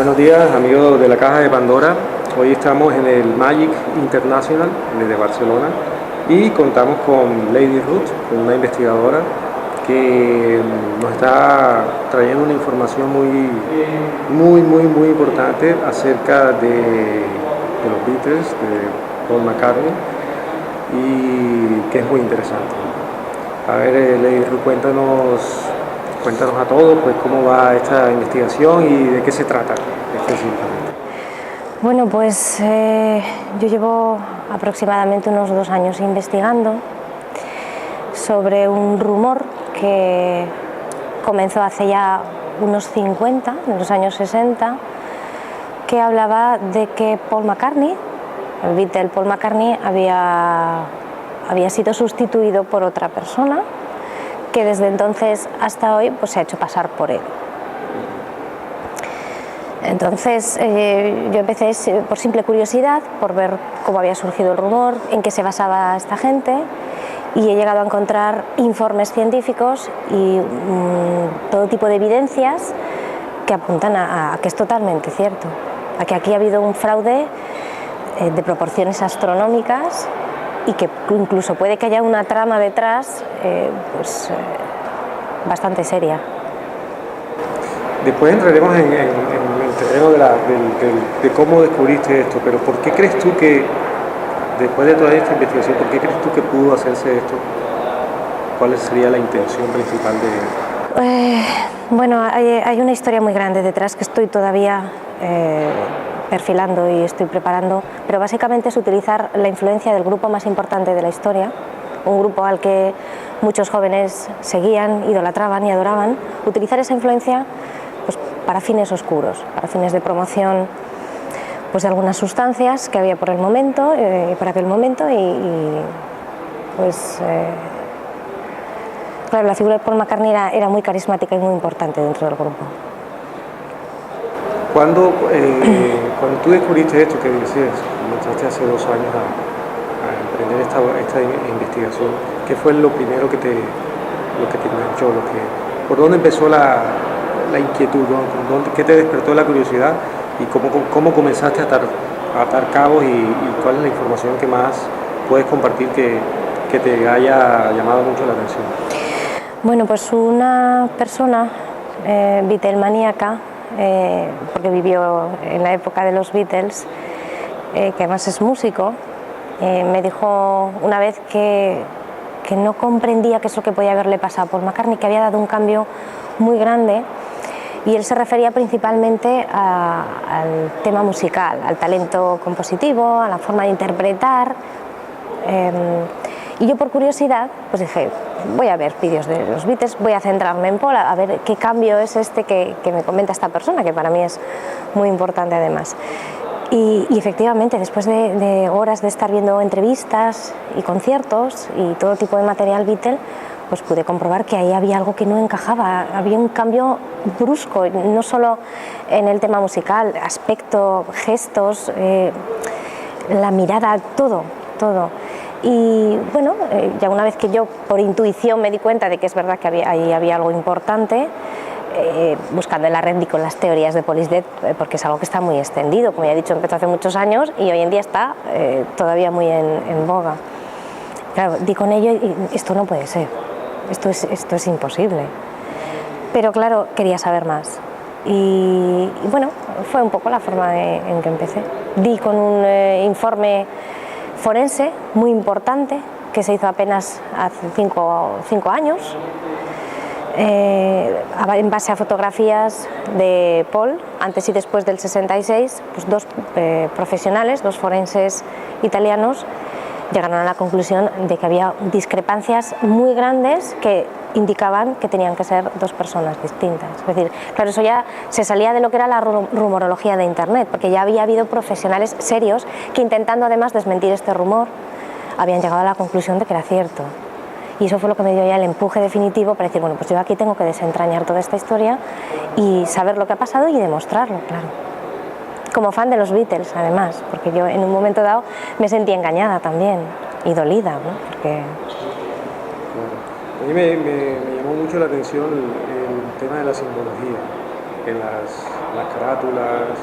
Buenos días, amigos de la Caja de Pandora. Hoy estamos en el Magic International desde Barcelona y contamos con Lady Ruth, una investigadora que nos está trayendo una información muy importante acerca de los Beatles, de Paul McCartney, y que es muy interesante. A ver, Lady Ruth, cuéntanos a todos pues cómo va esta investigación y de qué se trata específicamente. Bueno, pues yo llevo aproximadamente unos 2 años investigando sobre un rumor que comenzó hace ya unos 50, en los años 60, que hablaba de que Paul McCartney, el Beatle Paul McCartney, había sido sustituido por otra persona que desde entonces hasta hoy pues, se ha hecho pasar por él. Entonces yo empecé por simple curiosidad, por ver cómo había surgido el rumor, en qué se basaba esta gente, y he llegado a encontrar informes científicos y todo tipo de evidencias que apuntan a que es totalmente cierto, a que aquí ha habido un fraude de proporciones astronómicas y que incluso puede que haya una trama detrás bastante seria. Después entraremos en el terreno de cómo descubriste esto, pero ¿por qué crees tú que, después de toda esta investigación, por qué crees tú que pudo hacerse esto? ¿Cuál sería la intención principal de...? Bueno, hay una historia muy grande detrás que estoy todavía perfilando y estoy preparando, pero básicamente es utilizar la influencia del grupo más importante de la historia, un grupo al que muchos jóvenes seguían, idolatraban y adoraban, utilizar esa influencia pues, para fines oscuros, para fines de promoción pues, de algunas sustancias que había por aquel momento claro, la figura de Paul McCartney era muy carismática y muy importante dentro del grupo. Cuando tú descubriste esto que dices, comenzaste hace 2 años a emprender esta investigación, ¿qué fue lo primero que te enganchó? ¿Por dónde empezó la inquietud? ¿Qué te despertó la curiosidad? ¿Y cómo comenzaste a atar cabos y cuál es la información que más puedes compartir que te haya llamado mucho la atención? Bueno, pues una persona Beatlemaníaca, porque vivió en la época de los Beatles, que además es músico, me dijo una vez que no comprendía qué es lo que podía haberle pasado a Paul McCartney, que había dado un cambio muy grande, y él se refería principalmente al tema musical, al talento compositivo, a la forma de interpretar. Y yo por curiosidad pues dije, voy a ver vídeos de los Beatles, voy a centrarme en Paul, a ver qué cambio es este que me comenta esta persona, que para mí es muy importante además. Y efectivamente, después de horas de estar viendo entrevistas y conciertos y todo tipo de material Beatle, pues pude comprobar que ahí había algo que no encajaba, había un cambio brusco, no solo en el tema musical, aspecto, gestos, la mirada, todo. Y bueno, ya una vez que yo por intuición me di cuenta de que es verdad que ahí había algo importante, buscando en la red di con las teorías de Paul is Dead, porque es algo que está muy extendido, como ya he dicho, empezó hace muchos años y hoy en día está todavía muy en boga. Claro, di con ello y esto no puede ser, esto es imposible. Pero claro, quería saber más. Y bueno, fue un poco la forma en que empecé. Di con un informe forense muy importante que se hizo apenas hace 5 años, en base a fotografías de Paul antes y después del 66, pues 2 profesionales, 2 forenses italianos llegaron a la conclusión de que había discrepancias muy grandes que indicaban que tenían que ser 2 personas distintas. Es decir, claro, eso ya se salía de lo que era la rumorología de Internet, porque ya había habido profesionales serios que, intentando además desmentir este rumor, habían llegado a la conclusión de que era cierto. Y eso fue lo que me dio ya el empuje definitivo para decir, bueno, pues yo aquí tengo que desentrañar toda esta historia y saber lo que ha pasado y demostrarlo, claro. Como fan de los Beatles, además, porque yo en un momento dado me sentí engañada también y dolida, ¿no? Porque... A mí me llamó mucho la atención el tema de la simbología en las carátulas.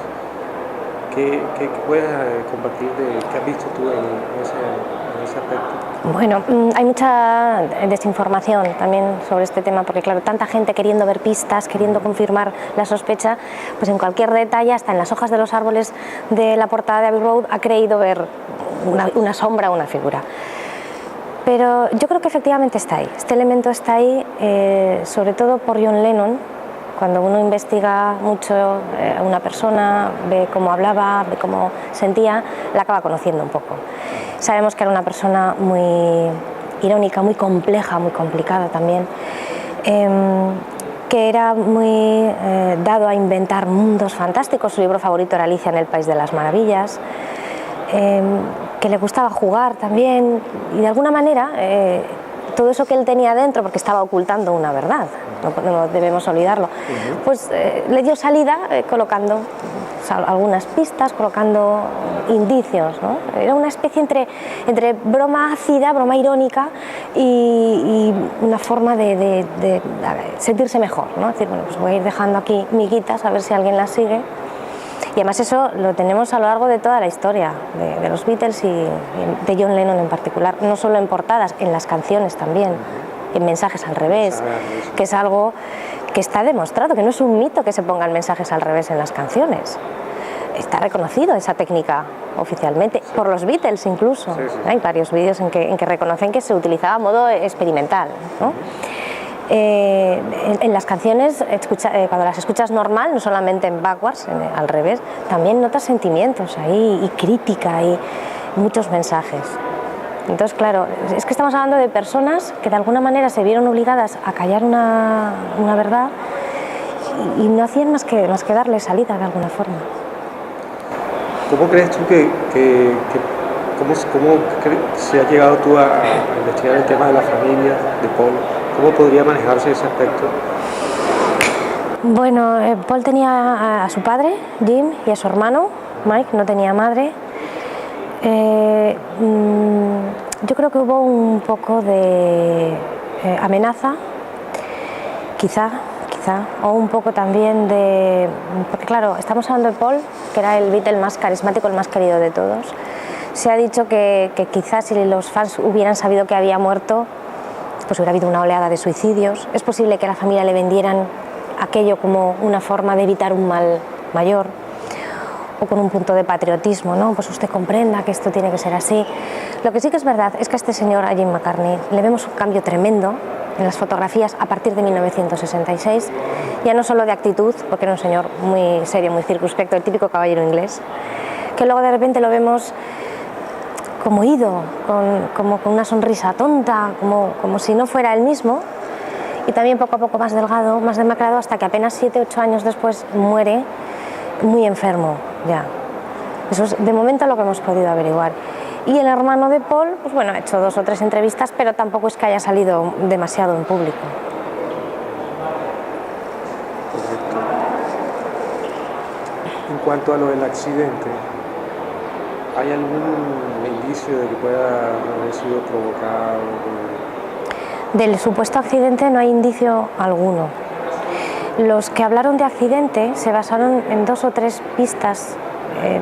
¿Qué puedes compartir de qué has visto tú en ese aspecto? Bueno, hay mucha desinformación también sobre este tema, porque claro, tanta gente queriendo ver pistas, queriendo confirmar la sospecha, pues en cualquier detalle, hasta en las hojas de los árboles de la portada de Abbey Road, ha creído ver una sombra o una figura. Pero yo creo que efectivamente está ahí, este elemento está ahí, sobre todo por John Lennon. Cuando uno investiga mucho a una persona, ve cómo hablaba, ve cómo sentía, la acaba conociendo un poco. Sabemos que era una persona muy irónica, muy compleja, muy complicada también, que era muy dado a inventar mundos fantásticos. Su libro favorito era Alicia en el País de las Maravillas, que le gustaba jugar también, y de alguna manera todo eso que él tenía dentro, porque estaba ocultando una verdad, no debemos olvidarlo, pues le dio salida colocando algunas pistas, colocando indicios, ¿no? Era una especie entre broma ácida, broma irónica y una forma de sentirse mejor, ¿no? Es decir, bueno, pues voy a ir dejando aquí miguitas a ver si alguien las sigue. Y además eso lo tenemos a lo largo de toda la historia de los Beatles y de John Lennon en particular, no solo en portadas, en las canciones también, en mensajes al revés, que es algo que está demostrado, que no es un mito que se pongan mensajes al revés en las canciones. Está reconocido esa técnica oficialmente, por los Beatles incluso. Sí, sí. Hay varios vídeos en que reconocen que se utilizaba a modo experimental, ¿no? En las canciones, cuando las escuchas normal, no solamente en backwards, al revés, también notas sentimientos ahí y crítica y muchos mensajes. Entonces, claro, es que estamos hablando de personas que de alguna manera se vieron obligadas a callar una verdad y no hacían más que darle salida de alguna forma. ¿Cómo crees tú cómo se ha llegado tú a investigar el tema de la familia de Paul? ¿Cómo podría manejarse ese aspecto? Bueno, Paul tenía a su padre, Jim, y a su hermano, Mike, no tenía madre. Yo creo que hubo un poco de amenaza, quizá, o un poco también porque claro, estamos hablando de Paul, que era el Beatle más carismático, el más querido de todos. Se ha dicho que quizás si los fans hubieran sabido que había muerto, pues hubiera habido una oleada de suicidios. Es posible que a la familia le vendieran aquello como una forma de evitar un mal mayor, o con un punto de patriotismo, ¿no? Pues usted comprenda que esto tiene que ser así. Lo que sí que es verdad es que a este señor, a Jim McCartney, le vemos un cambio tremendo en las fotografías a partir de 1966, ya no solo de actitud, porque era un señor muy serio, muy circunspecto, el típico caballero inglés, que luego de repente lo vemos como ido, como con una sonrisa tonta, como si no fuera él mismo, y también poco a poco más delgado, más demacrado, hasta que apenas 7-8 años después muere muy enfermo ya. Eso es de momento lo que hemos podido averiguar. Y el hermano de Paul, pues bueno, ha hecho 2 o 3 entrevistas, pero tampoco es que haya salido demasiado en público. Correcto. En cuanto a lo del accidente, ¿hay algún indicio de que pueda haber sido provocado? Del supuesto accidente no hay indicio alguno. Los que hablaron de accidente se basaron en 2 o 3 pistas,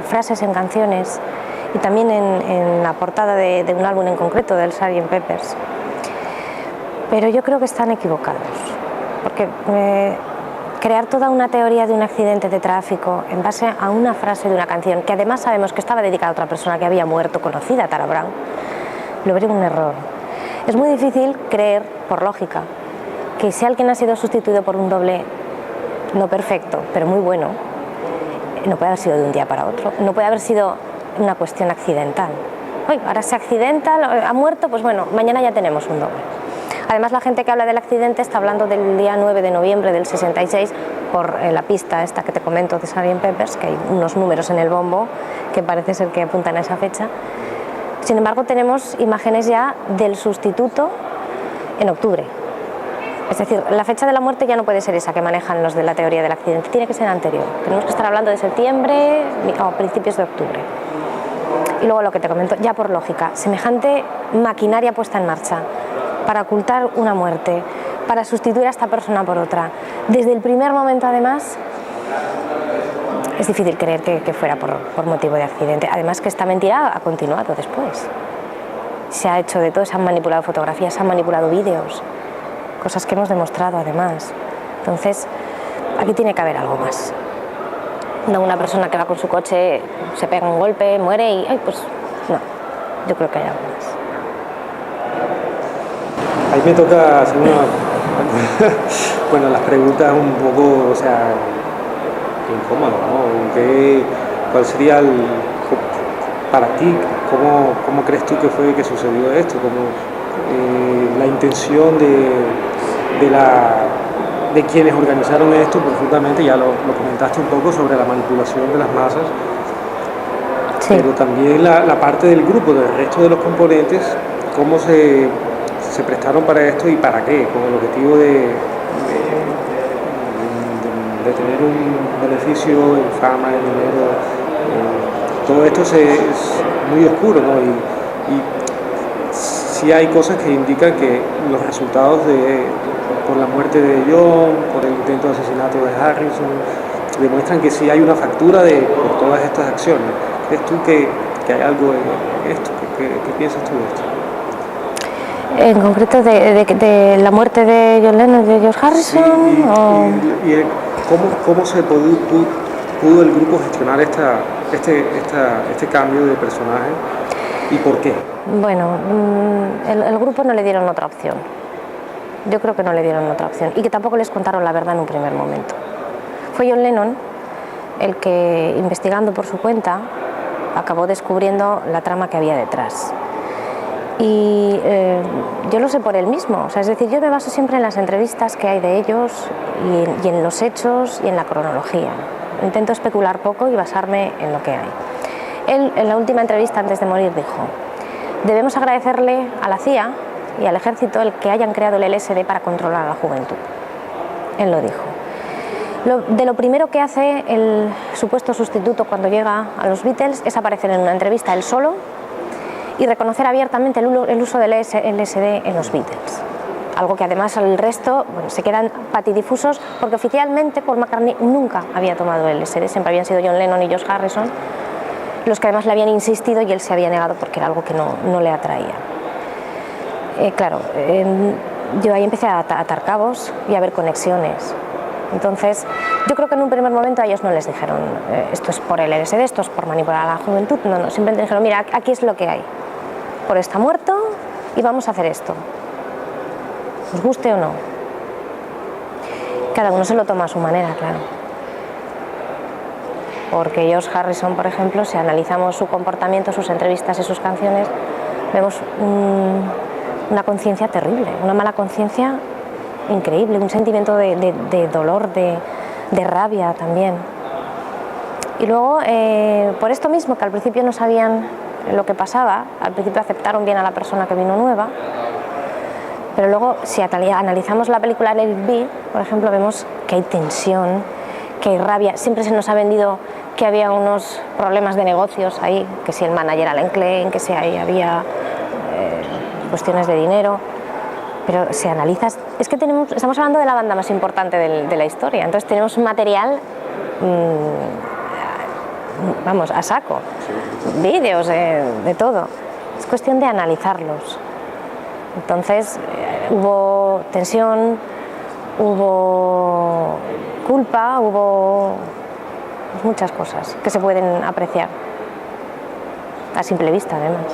frases en canciones y también en la portada de un álbum en concreto, del Sgt. Pepper's. Pero yo creo que están equivocados, porque crear toda una teoría de un accidente de tráfico en base a una frase de una canción, que además sabemos que estaba dedicada a otra persona que había muerto, conocida, Tara Brown, lo veré un error. Es muy difícil creer, por lógica, que si alguien ha sido sustituido por un doble no perfecto, pero muy bueno, no puede haber sido de un día para otro, no puede haber sido una cuestión accidental. Oye, ahora se accidenta, ha muerto, pues bueno, mañana ya tenemos un doble. Además, la gente que habla del accidente está hablando del día 9 de noviembre del 66 por la pista esta que te comento de Sgt. Pepper's, que hay unos números en el bombo que parece ser que apuntan a esa fecha. Sin embargo, tenemos imágenes ya del sustituto en octubre. Es decir, la fecha de la muerte ya no puede ser esa que manejan los de la teoría del accidente, tiene que ser anterior. Tenemos que estar hablando de septiembre o principios de octubre. Y luego lo que te comento, ya por lógica, semejante maquinaria puesta en marcha para ocultar una muerte, para sustituir a esta persona por otra. Desde el primer momento, además, es difícil creer que fuera por motivo de accidente. Además que esta mentira ha continuado después. Se ha hecho de todo, se han manipulado fotografías, se han manipulado vídeos, cosas que hemos demostrado además. Entonces, aquí tiene que haber algo más. No una persona que va con su coche, se pega un golpe, muere y, ay, pues no, yo creo que hay algo más. Ahí me toca hacer bueno, las preguntas un poco, o sea, incómodas, ¿no? ¿Cuál sería para ti, cómo crees tú que fue que sucedió esto? La intención de quienes organizaron esto profundamente, ya lo comentaste un poco sobre la manipulación de las masas, sí. Pero también la parte del grupo, del resto de los componentes, cómo se prestaron para esto y para qué, con el objetivo de tener un beneficio en fama, en dinero. Todo esto es muy oscuro, ¿no? Y sí hay cosas que indican que los resultados por la muerte de John, por el intento de asesinato de Harrison, demuestran que sí hay una factura por todas estas acciones. ¿Crees tú que hay algo en esto? ¿Qué piensas tú de esto? En concreto de la muerte de John Lennon y de George Harrison. Sí, y cómo se pudo el grupo gestionar este cambio de personaje y por qué. Bueno, el grupo no le dieron otra opción. Yo creo que no le dieron otra opción y que tampoco les contaron la verdad en un primer momento. Fue John Lennon el que, investigando por su cuenta, acabó descubriendo la trama que había detrás. Y yo lo sé por él mismo, o sea, es decir, yo me baso siempre en las entrevistas que hay de ellos y en los hechos y en la cronología. Intento especular poco y basarme en lo que hay. Él, en la última entrevista antes de morir, dijo: debemos agradecerle a la CIA y al ejército el que hayan creado el LSD para controlar a la juventud. Él lo dijo. De lo primero que hace el supuesto sustituto cuando llega a los Beatles es aparecer en una entrevista él solo y reconocer abiertamente el uso del LSD en los Beatles. Algo que además el resto se quedan patidifusos porque oficialmente Paul McCartney nunca había tomado LSD, siempre habían sido John Lennon y George Harrison los que además le habían insistido y él se había negado porque era algo que no le atraía. Claro, yo ahí empecé a atar cabos y a ver conexiones. Entonces, yo creo que en un primer momento a ellos no les dijeron esto es por el LSD, esto es por manipular a la juventud. No, simplemente dijeron, mira, aquí es lo que hay. Por está muerto y vamos a hacer esto. Os guste o no. Cada uno se lo toma a su manera, claro. Porque George Harrison, por ejemplo, si analizamos su comportamiento, sus entrevistas y sus canciones, vemos una conciencia terrible, una mala conciencia increíble, un sentimiento de dolor, de rabia también. Y luego, por esto mismo, que al principio no sabían lo que pasaba, al principio aceptaron bien a la persona que vino nueva, pero luego, si analizamos la película Let It Be, por ejemplo, vemos que hay tensión, que hay rabia. Siempre se nos ha vendido que había unos problemas de negocios ahí, que si el manager Alan Klein, que si ahí había cuestiones de dinero. Pero si analizas, es que estamos hablando de la banda más importante de la historia, entonces tenemos material, vamos, a saco, vídeos, de todo. Es cuestión de analizarlos. Entonces hubo tensión, hubo culpa, hubo muchas cosas que se pueden apreciar a simple vista, además.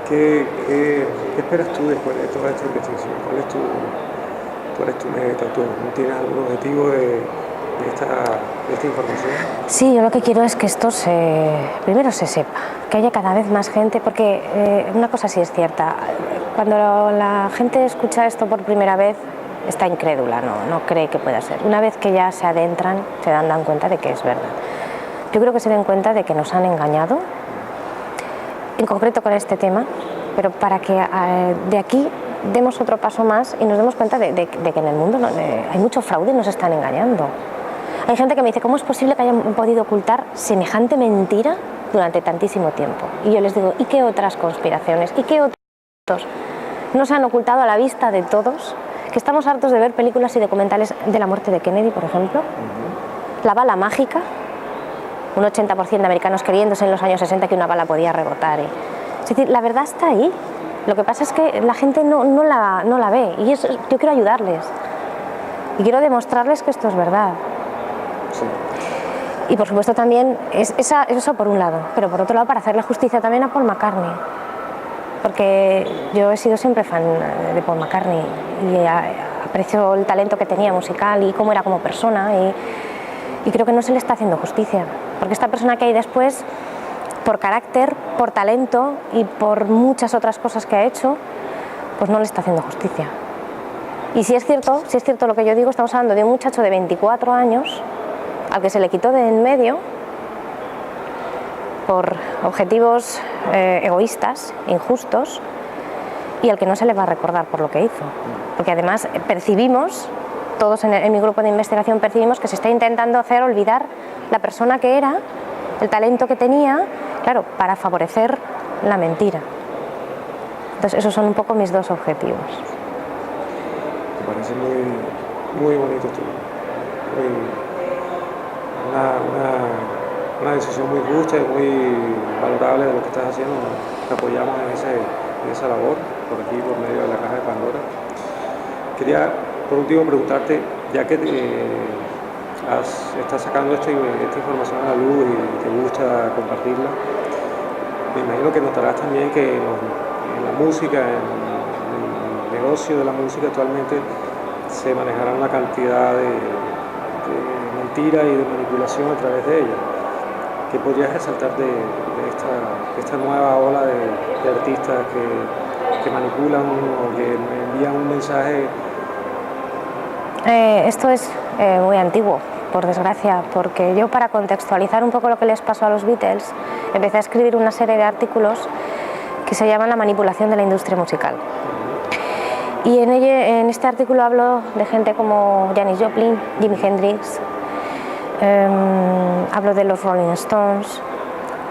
¿Qué esperas tú después de toda esta investigación? ¿Cuál es tu meta? ¿Tú tienes algún objetivo de esta información? Sí, yo lo que quiero es que esto primero se sepa, que haya cada vez más gente, porque una cosa sí es cierta, cuando la gente escucha esto por primera vez está incrédula, no cree que pueda ser. Una vez que ya se adentran, se dan cuenta de que es verdad. Yo creo que se den cuenta de que nos han engañado, en concreto con este tema, pero para que de aquí demos otro paso más y nos demos cuenta de que en el mundo hay mucho fraude y nos están engañando. Hay gente que me dice, ¿cómo es posible que hayan podido ocultar semejante mentira durante tantísimo tiempo? Y yo les digo, ¿y qué otras conspiraciones? ¿Y qué otros no se han ocultado a la vista de todos? Que estamos hartos de ver películas y documentales de la muerte de Kennedy, por ejemplo. la bala mágica, un 80% de americanos creyéndose en los años 60 que una bala podía rebotar. Es decir, la verdad está ahí. Lo que pasa es que la gente no la ve y yo quiero ayudarles y quiero demostrarles que esto es verdad. Sí. Y por supuesto también eso por un lado, pero por otro lado para hacerle justicia también a Paul McCartney, porque yo he sido siempre fan de Paul McCartney y aprecio el talento que tenía musical y cómo era como persona y creo que no se le está haciendo justicia, porque esta persona que hay después, por carácter, por talento y por muchas otras cosas que ha hecho, pues no le está haciendo justicia. Y si es cierto lo que yo digo, estamos hablando de un muchacho de 24 años al que se le quitó de en medio por objetivos egoístas, injustos, y al que no se le va a recordar por lo que hizo. Porque además percibimos, todos en mi grupo de investigación percibimos que se está intentando hacer olvidar la persona que era, el talento que tenía, claro, para favorecer la mentira. Entonces esos son un poco mis dos objetivos. Me parece muy bonito tú. Una decisión muy justa y muy valorable de lo que estás haciendo. Te apoyamos en esa labor por aquí, por medio de la Caja de Pandora. Quería por último preguntarte, ya que estás sacando esta información a la luz y te gusta compartirla, me imagino que notarás también que en la música, en el negocio de la música actualmente se manejará una cantidad de mentira y de manipulación a través de ella. ¿Qué podrías resaltar de esta nueva ola de artistas que manipulan o que envían un mensaje? Esto es muy antiguo, por desgracia, porque yo, para contextualizar un poco lo que les pasó a los Beatles, empecé a escribir una serie de artículos que se llaman La manipulación de la industria musical. Y en este artículo hablo de gente como Janis Joplin, Jimi Hendrix, hablo de los Rolling Stones,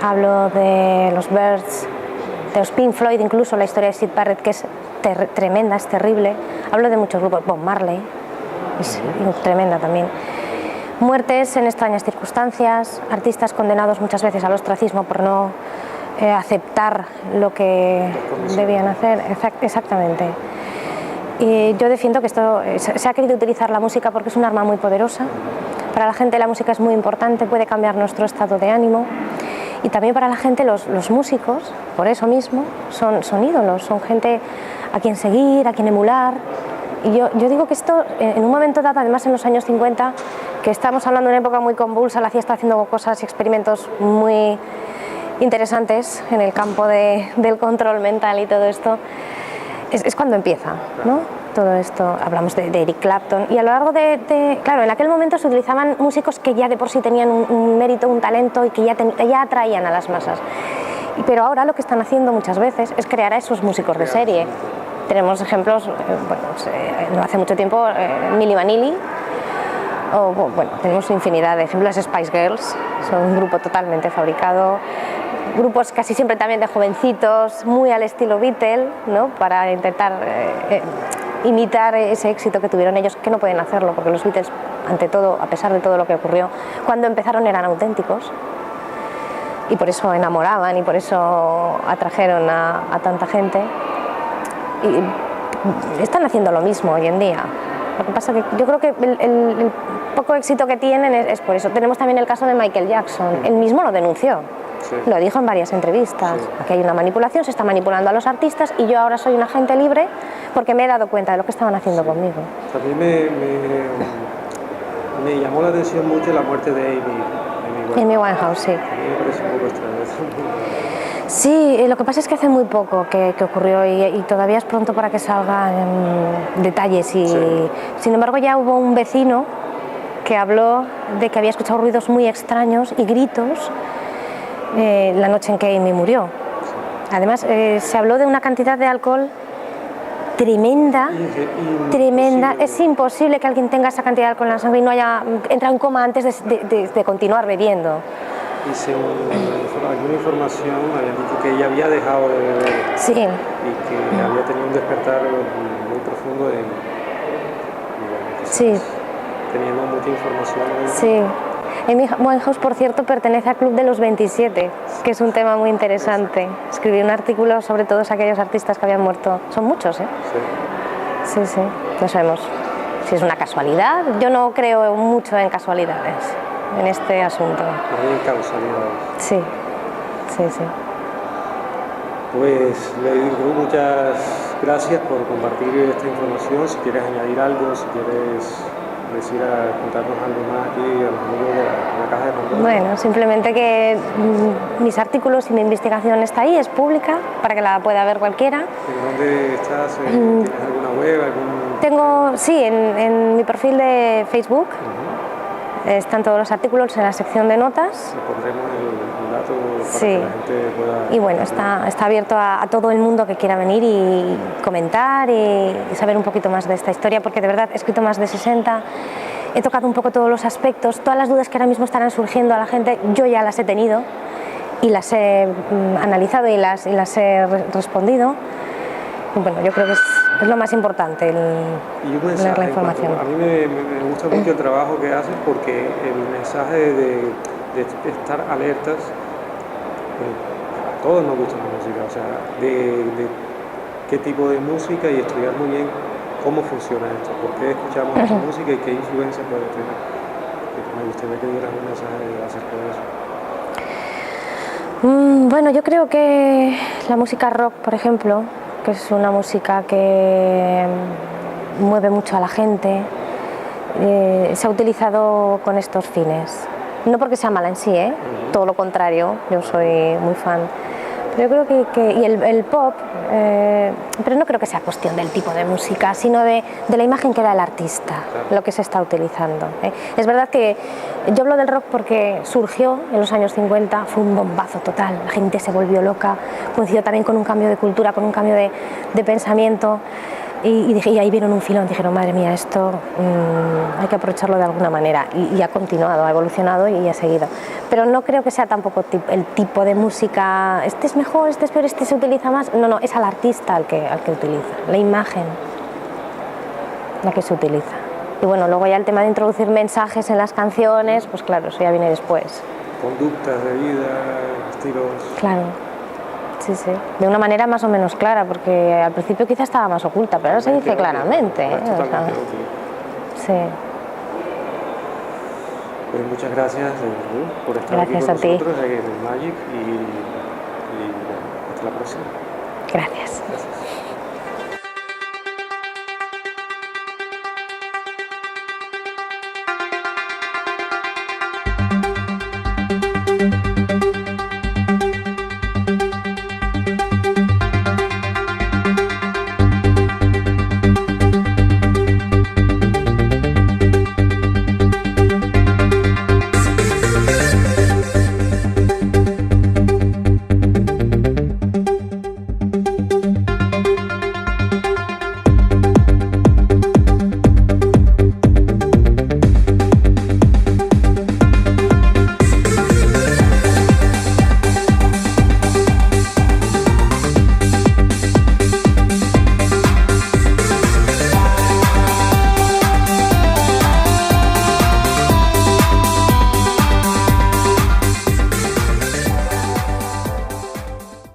hablo de los Byrds, de los Pink Floyd, incluso la historia de Syd Barrett, que es tremenda, es terrible. Hablo de muchos grupos, Bob Marley, es tremenda también. Muertes en extrañas circunstancias, artistas condenados muchas veces al ostracismo por no aceptar lo que debían hacer. Exactamente. Y yo defiendo que esto se ha querido utilizar la música porque es un arma muy poderosa. Para la gente la música es muy importante, puede cambiar nuestro estado de ánimo. Y también para la gente los músicos, por eso mismo, son ídolos, son gente a quien seguir, a quien emular. Y yo digo que esto, en un momento dado, además en los años 50, que estamos hablando de una época muy convulsa, la CIA está haciendo cosas y experimentos muy interesantes en el campo del control mental y todo esto, es cuando empieza, ¿no? Todo esto, hablamos de Eric Clapton, y a lo largo claro, en aquel momento se utilizaban músicos que ya de por sí tenían un mérito, un talento y que ya atraían a las masas. Pero ahora lo que están haciendo muchas veces es crear a esos músicos de serie. Tenemos ejemplos, no hace mucho tiempo, Milli Vanilli, o bueno, tenemos infinidad de ejemplos. Spice Girls, son un grupo totalmente fabricado, grupos casi siempre también de jovencitos, muy al estilo Beatle, ¿no? Para intentar imitar ese éxito que tuvieron ellos, que no pueden hacerlo, porque los Beatles, ante todo, a pesar de todo lo que ocurrió, cuando empezaron eran auténticos, y por eso enamoraban y por eso atrajeron a tanta gente. Y están haciendo lo mismo hoy en día. Lo que pasa es que yo creo que el poco éxito que tienen es por eso. Tenemos también el caso de Michael Jackson. Él mismo lo denunció. Sí. Lo dijo en varias entrevistas. Sí. Aquí hay una manipulación, se está manipulando a los artistas y yo ahora soy una agente libre porque me he dado cuenta de lo que estaban haciendo conmigo. También me llamó la atención mucho la muerte de Amy Winehouse, sí. A mí me parece un poco extraño. Sí, lo que pasa es que hace muy poco que ocurrió y todavía es pronto para que salgan detalles. Sí. Sin embargo, ya hubo un vecino que habló de que había escuchado ruidos muy extraños y gritos la noche en que Amy murió. Además, se habló de una cantidad de alcohol tremenda, tremenda. Es imposible que alguien tenga esa cantidad de alcohol en la sangre y no haya entrado en coma antes de continuar bebiendo. Y según alguna información habían dicho que ella había dejado de beber. Sí. Y que había tenido un despertar muy profundo y bueno, sí. Teniendo mucha información. Sí. Amy Winehouse, por cierto, pertenece al Club de los 27, que es un tema muy interesante. Escribí un artículo sobre todos aquellos artistas que habían muerto. Son muchos, ¿eh? Sí. Sí, sí. No sabemos si es una casualidad. Yo no creo mucho en casualidades en este asunto. No hay causalidades. Sí, sí, sí. Pues Lady Ruth, muchas gracias por compartir esta información. Si quieres añadir algo, si quieres contarnos algo más aquí a los amigos de la Caja de Pandora. Bueno, simplemente que mis artículos y mi investigación está ahí, es pública, para que la pueda ver cualquiera. ¿En dónde estás? ¿Tienes alguna web? Tengo, sí, en mi perfil de Facebook. Están todos los artículos en la sección de notas. Le pondremos el dato para sí. que la gente pueda... Y bueno, está abierto a todo el mundo que quiera venir y comentar y saber un poquito más de esta historia, porque de verdad he escrito más de 60, he tocado un poco todos los aspectos, todas las dudas que ahora mismo estarán surgiendo a la gente, yo ya las he tenido y las he analizado y las he respondido. Y bueno, yo creo que es lo más importante, leer la información. A mí me gusta mucho el trabajo que haces, porque el mensaje de estar alertas, a todos nos gusta la música, o sea, de qué tipo de música, y estudiar muy bien cómo funciona esto, por qué escuchamos esa música y qué influencia puede tener. Me gustaría que dieras un mensaje acerca de eso. Bueno, yo creo que la música rock, por ejemplo, que es una música que mueve mucho a la gente, se ha utilizado con estos fines. No porque sea mala en sí, todo lo contrario, yo soy muy fan. Pero yo creo que y el pop, pero no creo que sea cuestión del tipo de música, sino de la imagen que da el artista, lo que se está utilizando. Es verdad que yo hablo del rock porque surgió en los años 50, fue un bombazo total, la gente se volvió loca, coincidió también con un cambio de cultura, con un cambio de pensamiento. Y ahí vieron un filón, dijeron, madre mía, esto hay que aprovecharlo de alguna manera, y ha continuado, ha evolucionado y ha seguido. Pero no creo que sea tampoco el tipo de música, este es mejor, este es peor, este se utiliza más. No, es al artista al que utiliza, la imagen la que se utiliza. Y bueno, luego ya el tema de introducir mensajes en las canciones, pues claro, eso ya viene después. Conductas de vida, estilos... Claro. Sí, sí, de una manera más o menos clara, porque al principio quizás estaba más oculta, pero ahora se dice claramente. Sí. Pues muchas gracias por estar aquí con nosotros en el Magic y hasta la próxima. Gracias.